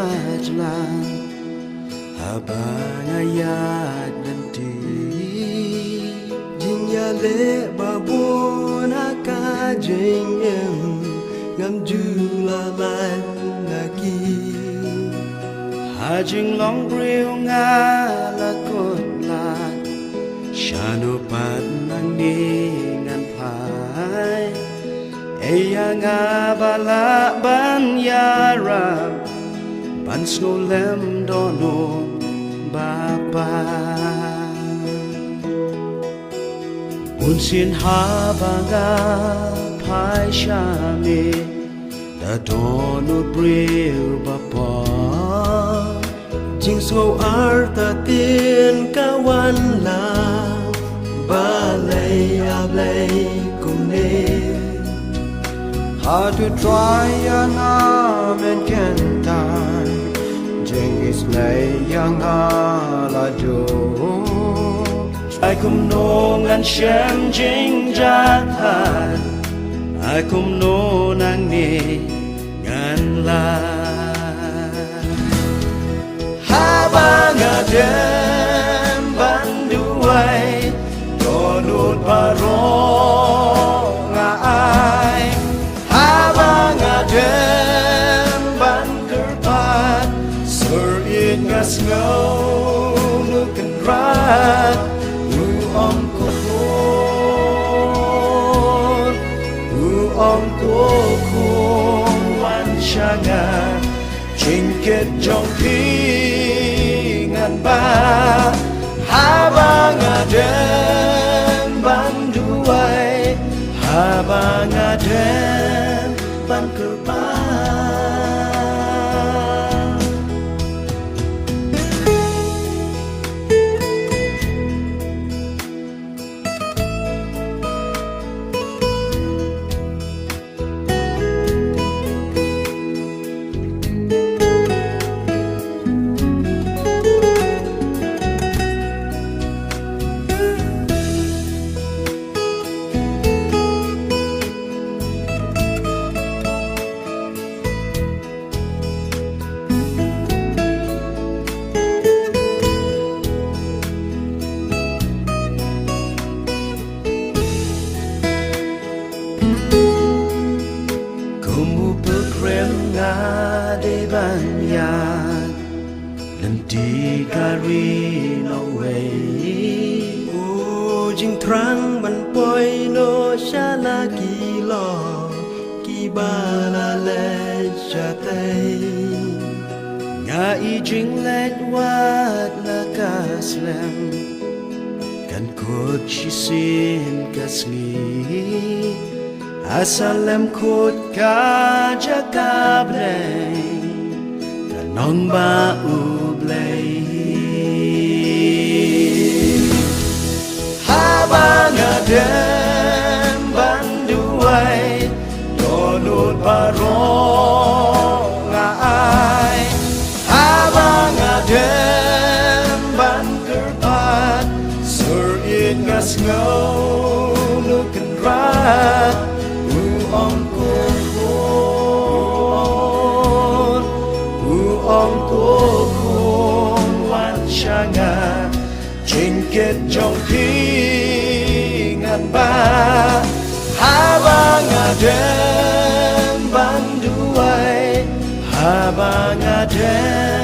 majlan habang ayat nanti jinya le babon akajeng ngam julalan lagi hajing long briu ngala kotlat shano pat nang ningan pai eya ngabala ban yara ban snolem dono bapa unsin habanga pai shame da dono briu bapa jing so arta tin kawan la balai ablai kumne how to try an arm and cantan jengis lay yang ala jo ai kum no ngan shem jing jatan ai kum no nang ni ngan la habang adem banduai donut barong ai habang adem ban kerpat sur in ngas ngau nukan rat u om ko khôn wan changa Jingket jong pi ngan ba habang adem banduai habang adem ban kerba Kumu berkrem ngade banyak Lenti kari no way jing trang ban poi no shala kilo Kibala le chatay Nga i jing let wat la kaslem Kan kot shisin kasli Asalem kut kajakablay Kanong ba ublay Habang adem banduay Donut barong ay Habang adem ban kerpat Sur in ngas ngau nukan rat Om ko khôn wan changa Jingket jong pi ngan ba habang adem banduai habang adem